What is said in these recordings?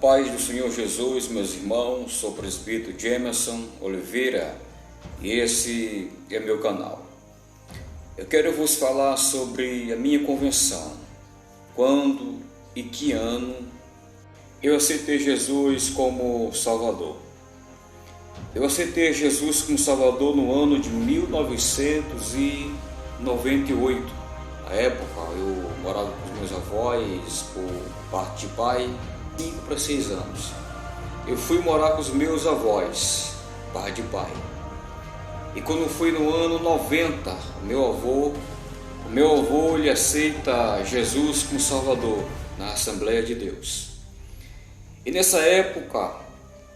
paz do Senhor Jesus, meus irmãos, sou o presbítero Jamerson Oliveira e esse é meu canal. Eu quero vos falar sobre a minha conversão, quando e que ano eu aceitei Jesus como Salvador. Eu aceitei Jesus como Salvador no ano de 1998. Na época eu morava com os meus avós por parte de pai, 5 para 6 anos. Eu fui morar com os meus avós, parte de pai. E quando foi no ano 90, o meu avô ele aceita Jesus como Salvador na Assembleia de Deus. E nessa época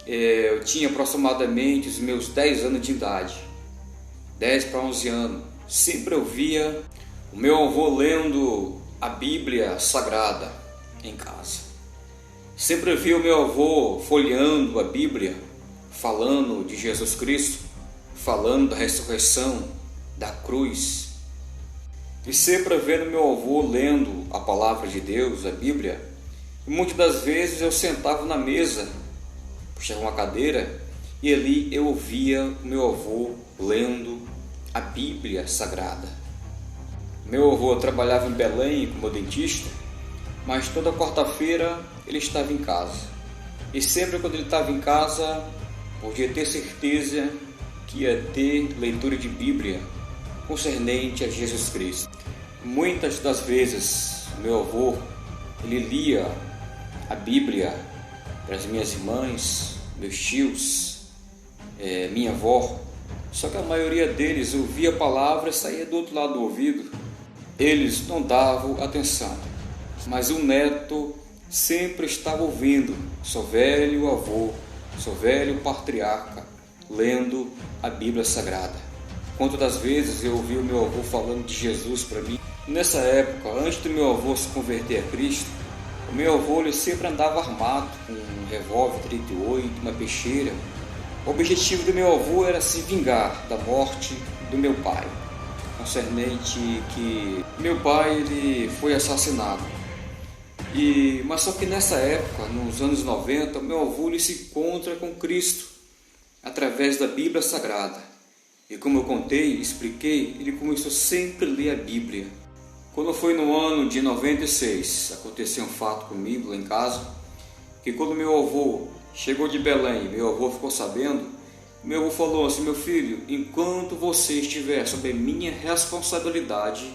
eu tinha aproximadamente os meus 10 anos de idade, 10 para 11 anos. Sempre eu via o meu avô lendo a Bíblia Sagrada em casa. Sempre eu via o meu avô folheando a Bíblia, falando de Jesus Cristo, falando da ressurreição, da cruz. E sempre vendo meu avô lendo a palavra de Deus, a Bíblia. E muitas das vezes eu sentava na mesa, puxava uma cadeira e ali eu ouvia o meu avô lendo a Bíblia Sagrada. Meu avô trabalhava em Belém como dentista, mas toda quarta-feira ele estava em casa. E sempre quando ele estava em casa, podia ter certeza que ia ter leitura de Bíblia concernente a Jesus Cristo. Muitas das vezes meu avô ele lia a Bíblia para as minhas irmãs, meus tios, minha avó. Só que a maioria deles ouvia a palavra e saía do outro lado do ouvido. Eles não davam atenção, mas o neto sempre estava ouvindo seu velho avô, seu velho patriarca, lendo a Bíblia Sagrada. Quantas das vezes eu ouvi o meu avô falando de Jesus para mim. Nessa época, antes do meu avô se converter a Cristo, o meu avô ele sempre andava armado com um revólver 38, uma peixeira. O objetivo do meu avô era se vingar da morte do meu pai, concernente que meu pai ele foi assassinado. Mas só que nessa época, nos anos 90, meu avô ele se encontra com Cristo através da Bíblia Sagrada. E como eu contei, expliquei, ele começou sempre a ler a Bíblia. Quando foi no ano de 96, aconteceu um fato comigo lá em casa, que quando meu avô chegou de Belém, meu avô ficou sabendo, meu avô falou assim: meu filho, enquanto você estiver sob a minha responsabilidade,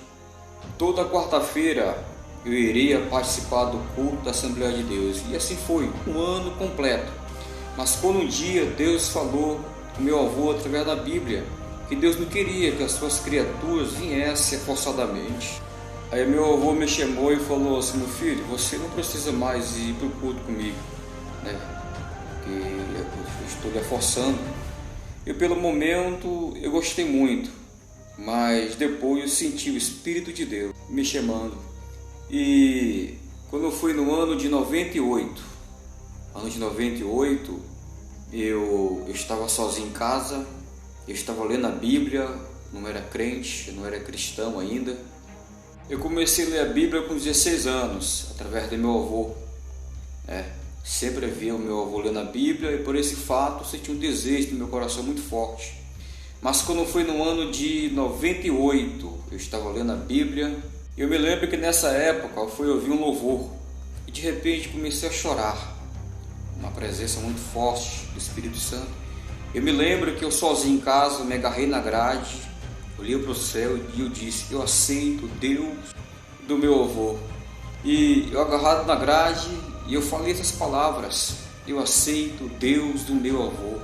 toda quarta-feira eu iria participar do culto da Assembleia de Deus. E assim foi, um ano completo. Mas quando um dia Deus falou com meu avô através da Bíblia, que Deus não queria que as suas criaturas viessem forçadamente. Aí meu avô me chamou e falou assim: meu filho, você não precisa mais ir para o culto comigo, né? Que eu estou lhe forçando. Eu pelo momento eu gostei muito, mas depois eu senti o Espírito de Deus me chamando. E quando foi no ano de 98, eu estava sozinho em casa, eu estava lendo a Bíblia, não era crente, não era cristão ainda. Eu comecei a ler a Bíblia com 16 anos, através do meu avô. Sempre via o meu avô lendo a Bíblia e por esse fato eu senti um desejo no meu coração muito forte. Mas quando foi no ano de 98, eu estava lendo a Bíblia. Eu me lembro que nessa época eu fui ouvir um louvor e de repente comecei a chorar. Uma presença muito forte do Espírito Santo. Eu me lembro que eu sozinho em casa, me agarrei na grade, olhei para o céu e eu disse: eu aceito Deus do meu avô. E eu agarrado na grade e eu falei essas palavras: eu aceito Deus do meu avô.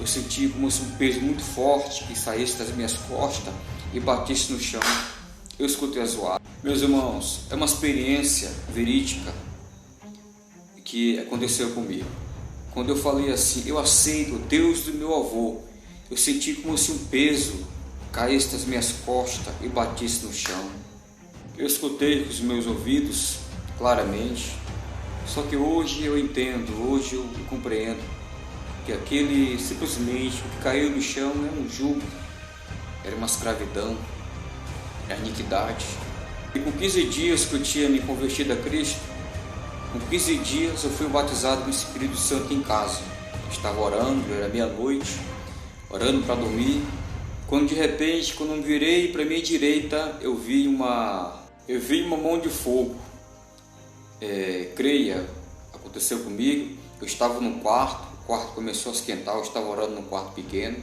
Eu senti como se um peso muito forte que saísse das minhas costas e batisse no chão. Eu escutei a zoada. Meus irmãos, é uma experiência verídica que aconteceu comigo. Quando eu falei assim: eu aceito Deus do meu avô, eu senti como se um peso caísse das minhas costas e batisse no chão. Eu escutei com os meus ouvidos claramente. Só que hoje eu entendo, hoje eu compreendo que aquele simplesmente o que caiu no chão é um jugo, era uma escravidão, era iniquidade. E com 15 dias que eu tinha me convertido a Cristo, Com 15 dias eu fui batizado com o Espírito Santo em casa. Eu estava orando, era meia-noite, orando para dormir, quando de repente, quando eu virei para minha direita, eu vi uma mão de fogo. Creia, aconteceu comigo. Eu estava no quarto, o quarto começou a esquentar, eu estava orando num quarto pequeno.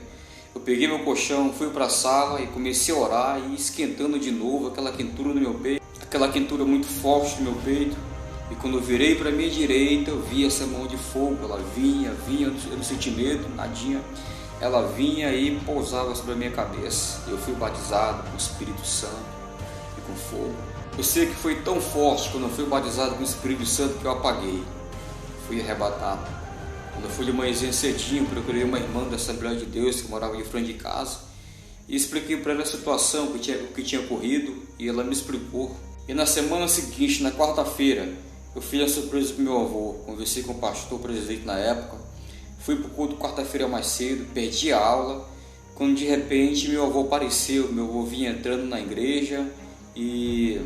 Eu peguei meu colchão, fui para a sala e comecei a orar e esquentando de novo aquela quentura no meu peito, aquela quentura muito forte no meu peito. E quando eu virei para minha direita, eu vi essa mão de fogo. Ela vinha, eu não senti medo, nadinha. Ela vinha e pousava sobre a minha cabeça. Eu fui batizado com o Espírito Santo e com fogo. Eu sei que foi tão forte quando eu fui batizado com o Espírito Santo que eu apaguei. Fui arrebatado. Quando eu fui de manhãzinha cedinho, procurei uma irmã da Assembleia de Deus que morava de frente de casa e expliquei para ela a situação, o que tinha ocorrido, e ela me explicou. E na semana seguinte, na quarta-feira, eu fiz a surpresa para meu avô. Conversei com o pastor presidente na época. Fui para o culto quarta-feira mais cedo, perdi a aula, quando de repente meu avô apareceu. Meu avô vinha entrando na igreja e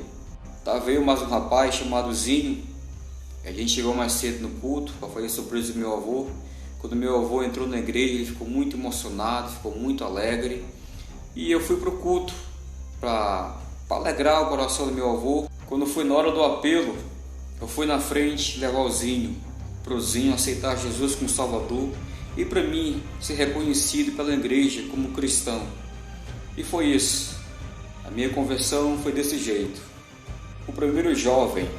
veio mais um rapaz chamado Zinho. A gente chegou mais cedo no culto para fazer a surpresa do meu avô. Quando meu avô entrou na igreja, ele ficou muito emocionado, ficou muito alegre. E eu fui para o culto para alegrar o coração do meu avô. Quando foi na hora do apelo, eu fui na frente levar o Zinho, para o Zinho aceitar Jesus como Salvador e para mim ser reconhecido pela igreja como cristão. E foi isso. A minha conversão foi desse jeito. O primeiro jovem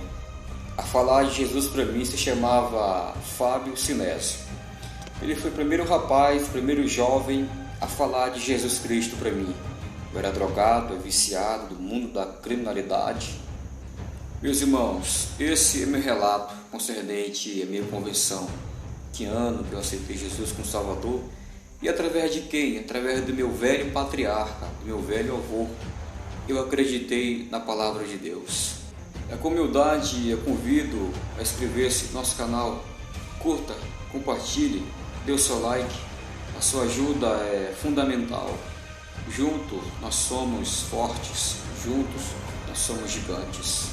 a falar de Jesus para mim se chamava Fábio Sinésio. Ele foi o primeiro rapaz, o primeiro jovem a falar de Jesus Cristo para mim. Eu era drogado, viciado do mundo da criminalidade. Meus irmãos, esse é meu relato concernente à minha conversão. Que ano que eu aceitei Jesus como Salvador e através de quem? Através do meu velho patriarca, do meu velho avô, eu acreditei na palavra de Deus. Com humildade, eu convido a inscrever-se no nosso canal, curta, compartilhe, dê o seu like, a sua ajuda é fundamental. Juntos nós somos fortes, juntos nós somos gigantes.